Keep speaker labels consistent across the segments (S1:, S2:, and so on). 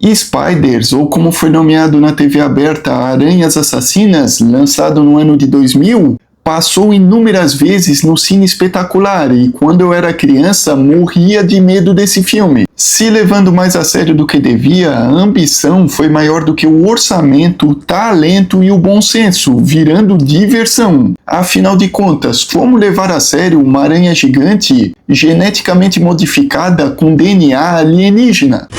S1: Spiders, ou como foi nomeado na TV aberta, Aranhas Assassinas, lançado no ano de 2000, passou inúmeras vezes no Cine Espetacular e quando eu era criança morria de medo desse filme. Se levando mais a sério do que devia, a ambição foi maior do que o orçamento, o talento e o bom senso, virando diversão. Afinal de contas, como levar a sério uma aranha gigante geneticamente modificada com DNA alienígena?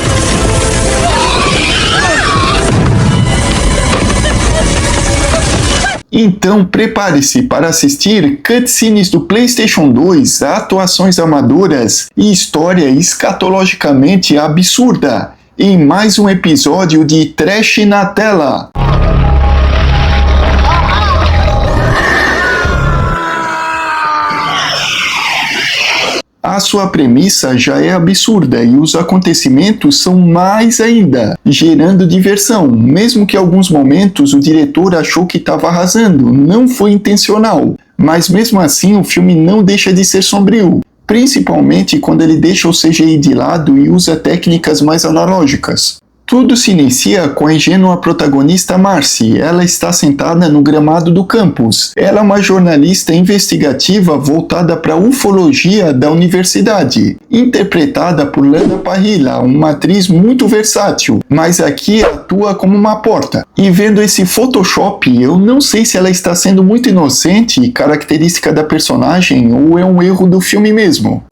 S1: Então prepare-se para assistir cutscenes do PlayStation 2, atuações amadoras e história escatologicamente absurda em mais um episódio de Trash na Tela. A sua premissa já é absurda e os acontecimentos são mais ainda, gerando diversão, mesmo que em alguns momentos o diretor achou que estava arrasando, não foi intencional. Mas mesmo assim o filme não deixa de ser sombrio, principalmente quando ele deixa o CGI de lado e usa técnicas mais analógicas. Tudo se inicia com a ingênua protagonista Marcy. Ela está sentada no gramado do campus. Ela é uma jornalista investigativa voltada para a ufologia da universidade, interpretada por Lana Parrilla, uma atriz muito versátil, mas aqui atua como uma porta. E vendo esse Photoshop, eu não sei se ela está sendo muito inocente, característica da personagem, ou é um erro do filme mesmo.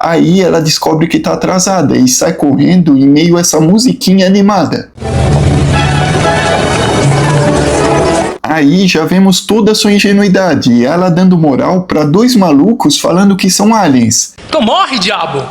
S1: Aí ela descobre que está atrasada e sai correndo em meio a essa musiquinha animada. Aí já vemos toda a sua ingenuidade e ela dando moral para dois malucos falando que são aliens.
S2: Então morre, diabo!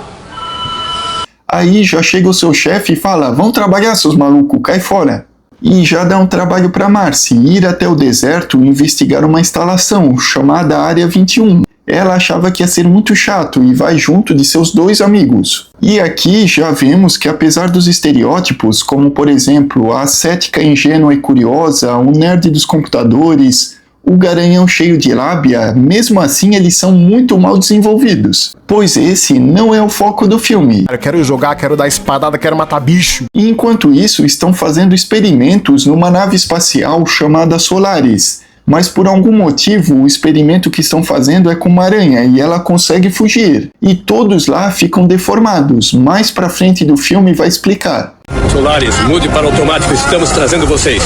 S1: Aí já chega o seu chefe e fala: vão trabalhar, seus malucos, cai fora. E já dá um trabalho para Marcy ir até o deserto e investigar uma instalação chamada Área 21. Ela achava que ia ser muito chato e vai junto de seus dois amigos. E aqui já vemos que apesar dos estereótipos, como por exemplo a cética ingênua e curiosa, o nerd dos computadores, o garanhão cheio de lábia, mesmo assim eles são muito mal desenvolvidos, pois esse não é o foco do filme.
S3: Eu quero jogar, quero dar espadada, quero matar bicho.
S1: E enquanto isso estão fazendo experimentos numa nave espacial chamada Solaris. Mas por algum motivo o experimento que estão fazendo é com uma aranha e ela consegue fugir. E todos lá ficam deformados. Mais pra frente do filme vai explicar.
S4: Solaris, mude para automático, estamos trazendo vocês.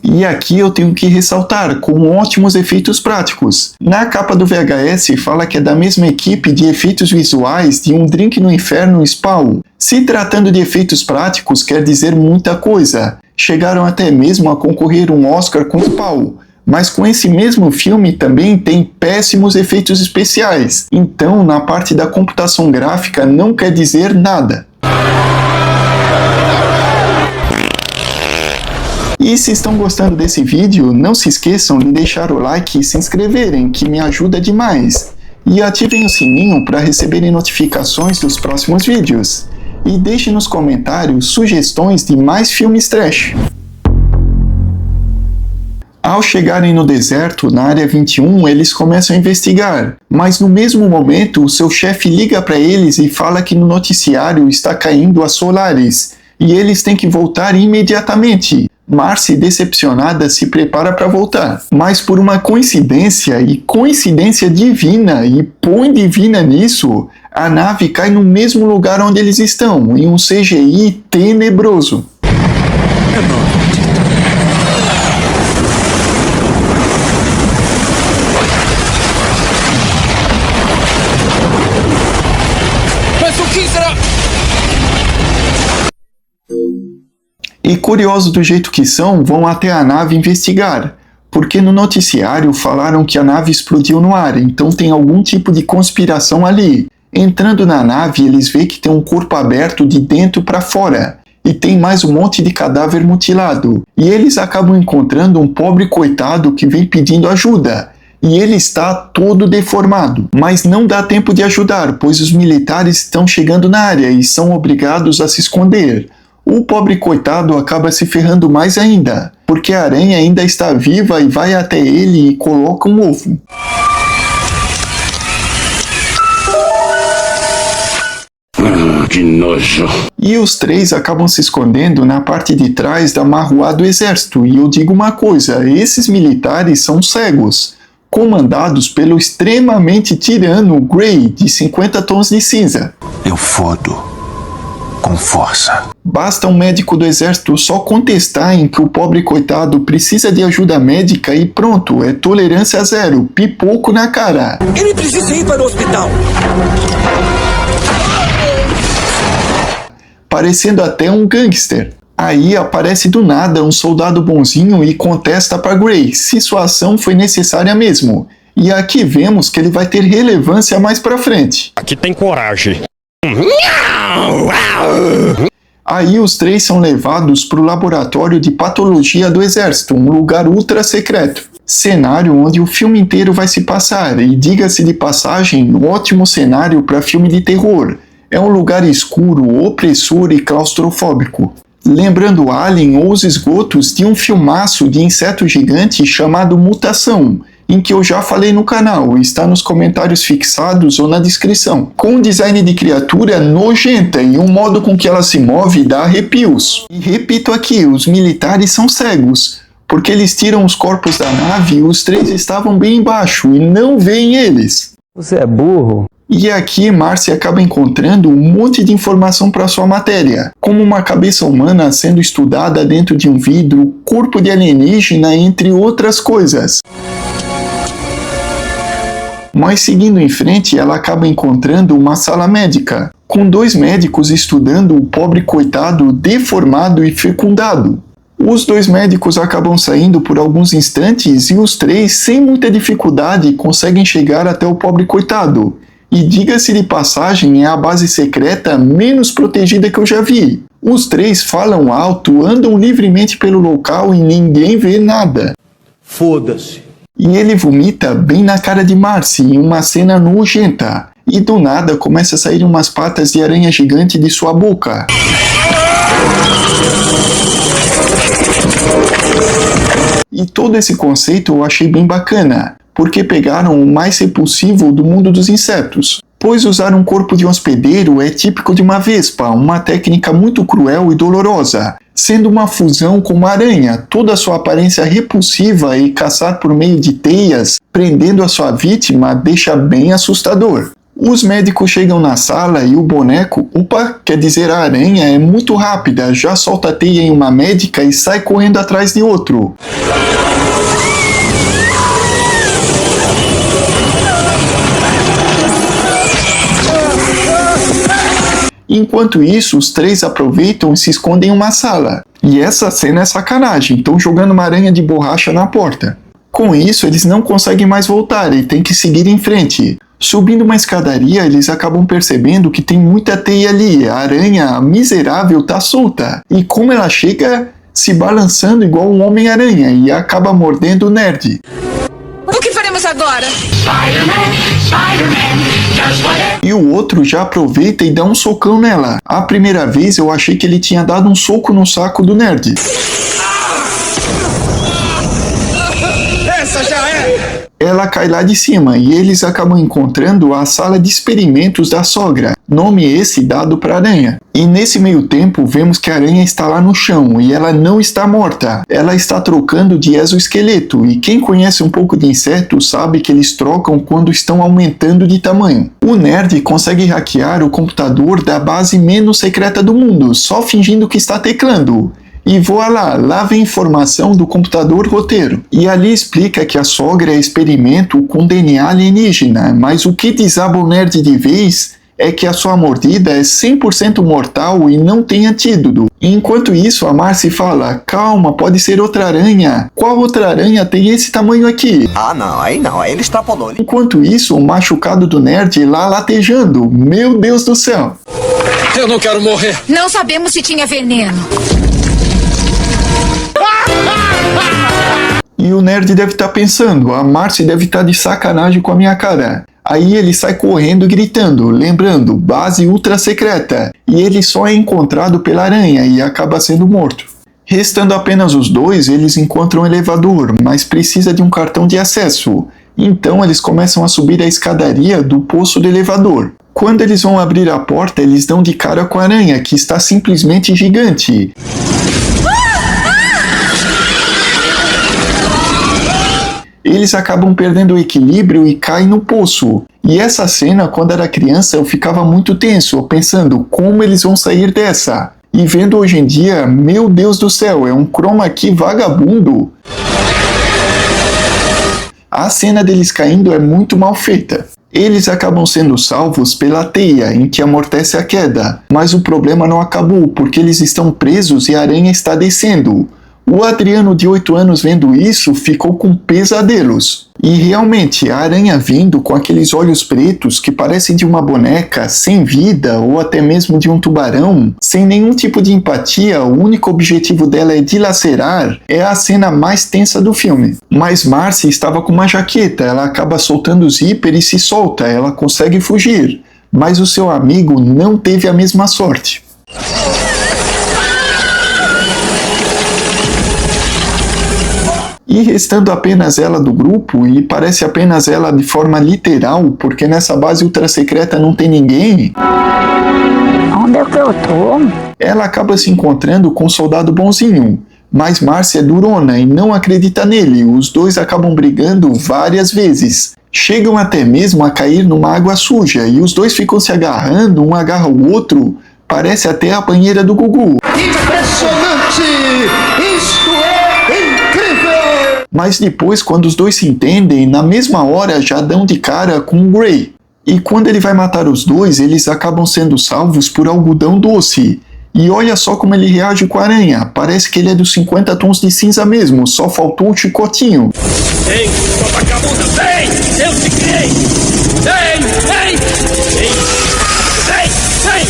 S1: E aqui eu tenho que ressaltar, com ótimos efeitos práticos. Na capa do VHS fala que é da mesma equipe de efeitos visuais de Um Drink no Inferno Spawn. Se tratando de efeitos práticos quer dizer muita coisa. Chegaram até mesmo a concorrer um Oscar com Spawn. Mas com esse mesmo filme também tem péssimos efeitos especiais. Então na parte da computação gráfica não quer dizer nada. E se estão gostando desse vídeo, não se esqueçam de deixar o like e se inscreverem, que me ajuda demais. E ativem o sininho para receberem notificações dos próximos vídeos. E deixem nos comentários sugestões de mais filmes trash. Ao chegarem no deserto, na Área 21, eles começam a investigar. Mas no mesmo momento, o seu chefe liga para eles e fala que no noticiário está caindo a Solaris. E eles têm que voltar imediatamente. Marcy, decepcionada, se prepara para voltar. Mas por uma coincidência, e coincidência divina, e põe divina nisso, a nave cai no mesmo lugar onde eles estão, em um CGI tenebroso.
S2: Mas o que será?
S1: E curiosos do jeito que são, vão até a nave investigar, porque no noticiário falaram que a nave explodiu no ar, então tem algum tipo de conspiração ali. Entrando na nave, eles veem que tem um corpo aberto de dentro para fora, e tem mais um monte de cadáver mutilado, e eles acabam encontrando um pobre coitado que vem pedindo ajuda, e ele está todo deformado. Mas não dá tempo de ajudar, pois os militares estão chegando na área e são obrigados a se esconder. O pobre coitado acaba se ferrando mais ainda, porque a aranha ainda está viva e vai até ele e coloca um ovo.
S5: Que nojo.
S1: E os três acabam se escondendo na parte de trás da marruá do exército. E eu digo uma coisa, esses militares são cegos, comandados pelo extremamente tirano Grey, de 50 tons de cinza.
S6: Eu fodo com força.
S1: Basta um médico do exército só contestar em que o pobre coitado precisa de ajuda médica e pronto, é tolerância zero, pipoco na cara.
S2: Ele precisa ir para o hospital.
S1: Parecendo até um gangster. Aí aparece do nada um soldado bonzinho e contesta para Grey se sua ação foi necessária mesmo. E aqui vemos que ele vai ter relevância mais pra frente.
S4: Aqui tem coragem.
S1: Aí os três são levados para o laboratório de patologia do exército, um lugar ultra secreto. Cenário onde o filme inteiro vai se passar, e diga-se de passagem, ótimo cenário para filme de terror. É um lugar escuro, opressor e claustrofóbico. Lembrando Alien ou os esgotos de um filmaço de inseto gigante chamado Mutação, em que eu já falei no canal, está nos comentários fixados ou na descrição, com um design de criatura nojenta e um modo com que ela se move dá arrepios. E repito aqui, os militares são cegos, porque eles tiram os corpos da nave e os três estavam bem embaixo e não veem eles.
S7: Você é burro?
S1: E aqui Marcy acaba encontrando um monte de informação para sua matéria, como uma cabeça humana sendo estudada dentro de um vidro, corpo de alienígena, entre outras coisas. Mas seguindo em frente, ela acaba encontrando uma sala médica, com dois médicos estudando o pobre coitado deformado e fecundado. Os dois médicos acabam saindo por alguns instantes e os três, sem muita dificuldade, conseguem chegar até o pobre coitado. E diga-se de passagem, é a base secreta menos protegida que eu já vi. Os três falam alto, andam livremente pelo local e ninguém vê nada.
S5: Foda-se.
S1: E ele vomita bem na cara de Marcy em uma cena nojenta. E do nada começa a sair umas patas de aranha gigante de sua boca. E todo esse conceito eu achei bem bacana, porque pegaram o mais repulsivo do mundo dos insetos. Pois usar um corpo de hospedeiro é típico de uma vespa, uma técnica muito cruel e dolorosa, sendo uma fusão com uma aranha, toda a sua aparência repulsiva e caçar por meio de teias, prendendo a sua vítima, deixa bem assustador. Os médicos chegam na sala e o boneco, quer dizer a aranha, é muito rápida, já solta a teia em uma médica e sai correndo atrás de outro. Enquanto isso, os três aproveitam e se escondem em uma sala. E essa cena é sacanagem, estão jogando uma aranha de borracha na porta. Com isso, eles não conseguem mais voltar e têm que seguir em frente. Subindo uma escadaria, eles acabam percebendo que tem muita teia ali, a aranha miserável tá solta. E como ela chega se balançando igual um Homem-Aranha e acaba mordendo o nerd.
S8: O que faremos agora?
S1: E o outro já aproveita e dá um socão nela. A primeira vez eu achei que ele tinha dado um soco no saco do nerd.
S2: Essa já é!
S1: Ela cai lá de cima e eles acabam encontrando a sala de experimentos da sogra, nome esse dado para a aranha. E nesse meio tempo vemos que a aranha está lá no chão e ela não está morta, ela está trocando de exoesqueleto e quem conhece um pouco de insetos sabe que eles trocam quando estão aumentando de tamanho. O nerd consegue hackear o computador da base menos secreta do mundo, só fingindo que está teclando. E voa lá vem informação do computador roteiro. E ali explica que a sogra é experimento com DNA alienígena, mas o que desaba o nerd de vez é que a sua mordida é 100% mortal e não tem antídoto. Enquanto isso, a Marcy fala, calma, pode ser outra aranha. Qual outra aranha tem esse tamanho aqui?
S6: Ah não, aí ele extrapolou.
S1: Enquanto isso, o machucado do nerd lá latejando. Meu Deus do céu.
S2: Eu não quero morrer.
S8: Não sabemos se tinha veneno.
S1: E o nerd deve estar pensando, a Marcy deve estar de sacanagem com a minha cara. Aí ele sai correndo gritando, lembrando, base ultra secreta. E ele só é encontrado pela aranha e acaba sendo morto. Restando apenas os dois, eles encontram um elevador, mas precisa de um cartão de acesso. Então eles começam a subir a escadaria do poço do elevador. Quando eles vão abrir a porta, eles dão de cara com a aranha, que está simplesmente gigante. Eles acabam perdendo o equilíbrio e caem no poço. E essa cena, quando era criança, eu ficava muito tenso, pensando como eles vão sair dessa. E vendo hoje em dia, meu Deus do céu, é um chroma key vagabundo. A cena deles caindo é muito mal feita. Eles acabam sendo salvos pela teia, em que amortece a queda. Mas o problema não acabou, porque eles estão presos e a aranha está descendo. O Adriano, de 8 anos, vendo isso, ficou com pesadelos. E realmente, a aranha vindo com aqueles olhos pretos que parecem de uma boneca, sem vida, ou até mesmo de um tubarão, sem nenhum tipo de empatia, o único objetivo dela é dilacerar, é a cena mais tensa do filme. Mas Marcy estava com uma jaqueta, ela acaba soltando o zíper e se solta, ela consegue fugir. Mas o seu amigo não teve a mesma sorte. E restando apenas ela do grupo, e parece apenas ela de forma literal, porque nessa base ultra secreta não tem ninguém.
S7: Onde é que eu tô?
S1: Ela acaba se encontrando com o soldado bonzinho, mas Marcy é durona e não acredita nele. Os dois acabam brigando várias vezes. Chegam até mesmo a cair numa água suja, e os dois ficam se agarrando, um agarra o outro. Parece até a banheira do Gugu.
S2: Impressionante! Isto é incrível!
S1: Mas depois, quando os dois se entendem, na mesma hora já dão de cara com o Gray. E quando ele vai matar os dois, eles acabam sendo salvos por algodão doce. E olha só como ele reage com a aranha. Parece que ele é dos 50 tons de cinza mesmo, só faltou o chicotinho.
S4: Vem, sua vagabunda, vem! Eu te criei! Vem, vem! Vem, vem!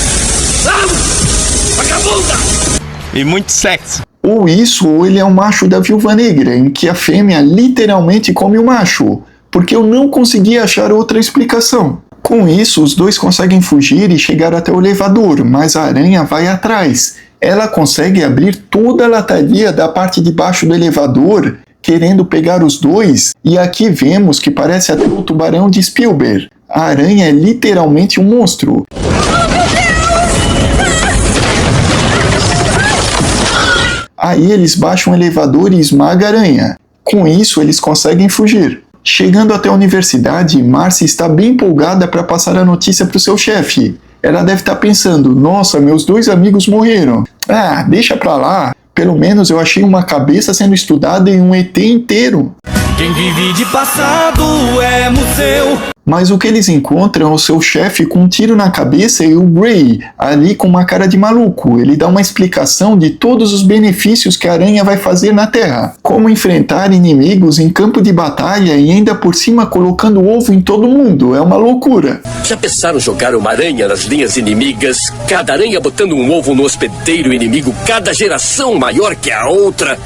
S4: Vamos! Vagabunda!
S3: E muito sexy.
S1: Ou isso, ou ele é um macho da Viúva Negra, em que a fêmea literalmente come o macho, porque eu não consegui achar outra explicação. Com isso, os dois conseguem fugir e chegar até o elevador, mas a aranha vai atrás. Ela consegue abrir toda a lataria da parte de baixo do elevador, querendo pegar os dois, e aqui vemos que parece até o tubarão de Spielberg. A aranha é literalmente um monstro. Aí eles baixam o elevador e esmagam a aranha. Com isso, eles conseguem fugir. Chegando até a universidade, Marcy está bem empolgada para passar a notícia para o seu chefe. Ela deve estar pensando, nossa, meus 2 amigos morreram. Ah, deixa pra lá. Pelo menos eu achei uma cabeça sendo estudada em um ET inteiro.
S2: Quem vive de passado é museu.
S1: Mas o que eles encontram é o seu chefe com um tiro na cabeça e o Gray, ali com uma cara de maluco. Ele dá uma explicação de todos os benefícios que a aranha vai fazer na Terra. Como enfrentar inimigos em campo de batalha e ainda por cima colocando ovo em todo mundo. É uma loucura.
S4: Já pensaram jogar uma aranha nas linhas inimigas? Cada aranha botando um ovo no hospedeiro inimigo, cada geração maior que a outra?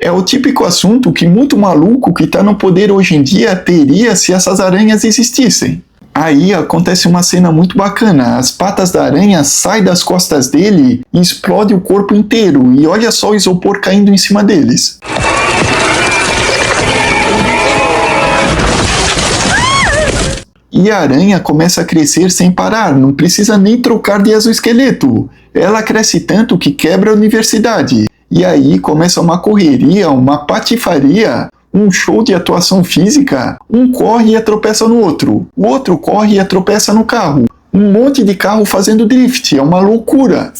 S1: É o típico assunto que muito maluco que está no poder hoje em dia teria se essas aranhas existissem. Aí acontece uma cena muito bacana, as patas da aranha saem das costas dele e explode o corpo inteiro, e olha só o isopor caindo em cima deles. E a aranha começa a crescer sem parar, não precisa nem trocar de exoesqueleto. Ela cresce tanto que quebra a universidade. E aí começa uma correria, uma patifaria, um show de atuação física. Um corre e tropeça no outro, o outro corre e tropeça no carro. Um monte de carro fazendo drift, é uma loucura.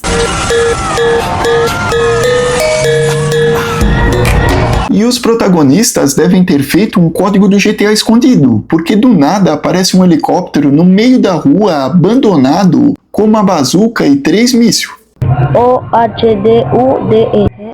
S1: E os protagonistas devem ter feito um código do GTA escondido, porque do nada aparece um helicóptero no meio da rua, abandonado, com uma bazuca e 3 mísseis.
S7: OHDUDE.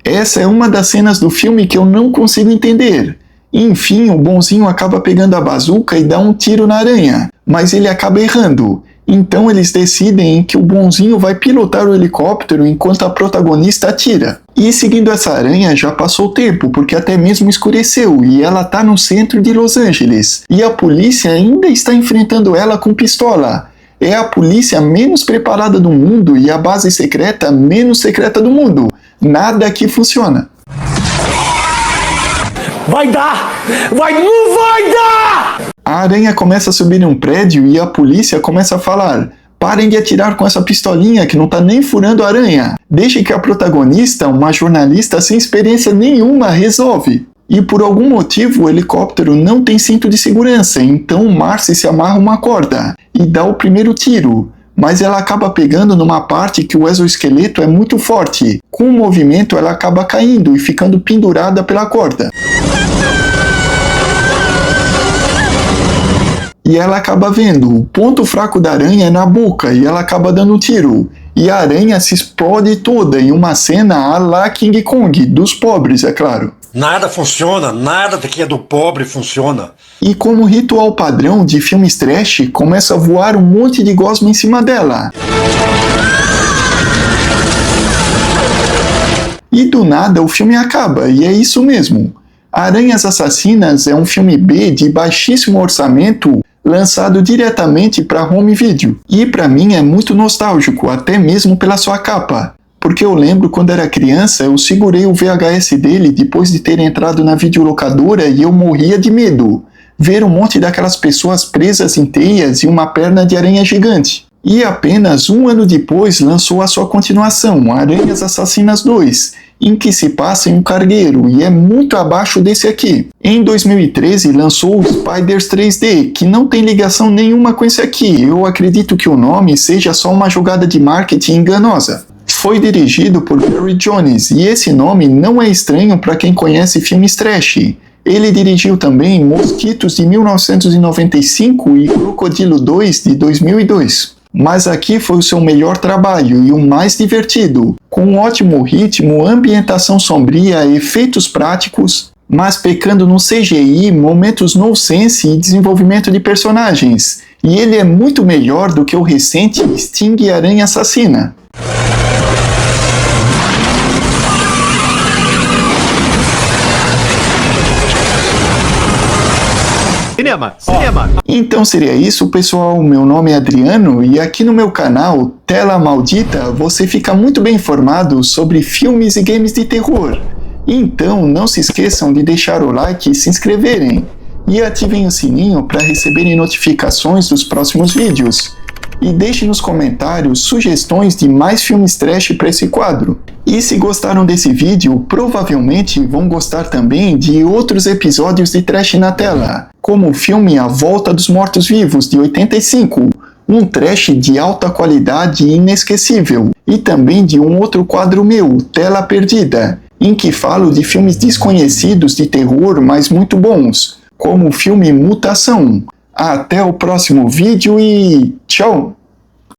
S1: Essa é uma das cenas do filme que eu não consigo entender. Enfim, o bonzinho acaba pegando a bazuca e dá um tiro na aranha, mas ele acaba errando. Então eles decidem que o bonzinho vai pilotar o helicóptero enquanto a protagonista atira. E seguindo essa aranha já passou o tempo, porque até mesmo escureceu e ela tá no centro de Los Angeles. E a polícia ainda está enfrentando ela com pistola. É a polícia menos preparada do mundo e a base secreta menos secreta do mundo. Nada aqui funciona.
S2: Vai dar! Não vai dar!
S1: A aranha começa a subir em um prédio e a polícia começa a falar: parem de atirar com essa pistolinha que não tá nem furando a aranha. Deixe que a protagonista, uma jornalista sem experiência nenhuma, resolve. E por algum motivo o helicóptero não tem cinto de segurança, então Marcy se amarra uma corda e dá o primeiro tiro. Mas ela acaba pegando numa parte que o exoesqueleto é muito forte. Com o movimento ela acaba caindo e ficando pendurada pela corda. E ela acaba vendo, o ponto fraco da aranha é na boca e ela acaba dando um tiro. E a aranha se explode toda em uma cena à la King Kong, dos pobres, é claro.
S9: Nada funciona, nada que é do pobre funciona.
S1: E como ritual padrão de filmes trash, começa a voar um monte de gosma em cima dela. E do nada o filme acaba, e é isso mesmo. Aranhas Assassinas é um filme B de baixíssimo orçamento, lançado diretamente para home video. E para mim é muito nostálgico, até mesmo pela sua capa. Porque eu lembro quando era criança, eu segurei o VHS dele depois de ter entrado na videolocadora e eu morria de medo. Ver um monte daquelas pessoas presas em teias e uma perna de aranha gigante. E apenas um ano depois lançou a sua continuação, Aranhas Assassinas 2, em que se passa em um cargueiro e é muito abaixo desse aqui. Em 2013 lançou o Spiders 3D, que não tem ligação nenhuma com esse aqui. Eu acredito que o nome seja só uma jogada de marketing enganosa. Foi dirigido por Barry Jones e esse nome não é estranho para quem conhece filmes trash. Ele dirigiu também Mosquitos de 1995 e Crocodilo 2 de 2002. Mas aqui foi o seu melhor trabalho e o mais divertido, com um ótimo ritmo, ambientação sombria, efeitos práticos, mas pecando no CGI, momentos nonsense e desenvolvimento de personagens. E ele é muito melhor do que o recente Sting Aranha Assassina.
S2: Cinema.
S1: Então seria isso, pessoal. Meu nome é Adriano e aqui no meu canal Tela Maldita você fica muito bem informado sobre filmes e games de terror. Então não se esqueçam de deixar o like e se inscreverem. E ativem o sininho para receberem notificações dos próximos vídeos. E deixem nos comentários sugestões de mais filmes trash para esse quadro. E se gostaram desse vídeo, provavelmente vão gostar também de outros episódios de Trash na Tela, como o filme A Volta dos Mortos-Vivos, de 85, um trash de alta qualidade e inesquecível, e também de um outro quadro meu, Tela Perdida, em que falo de filmes desconhecidos de terror, mas muito bons, como o filme Mutação. Até o próximo vídeo e tchau!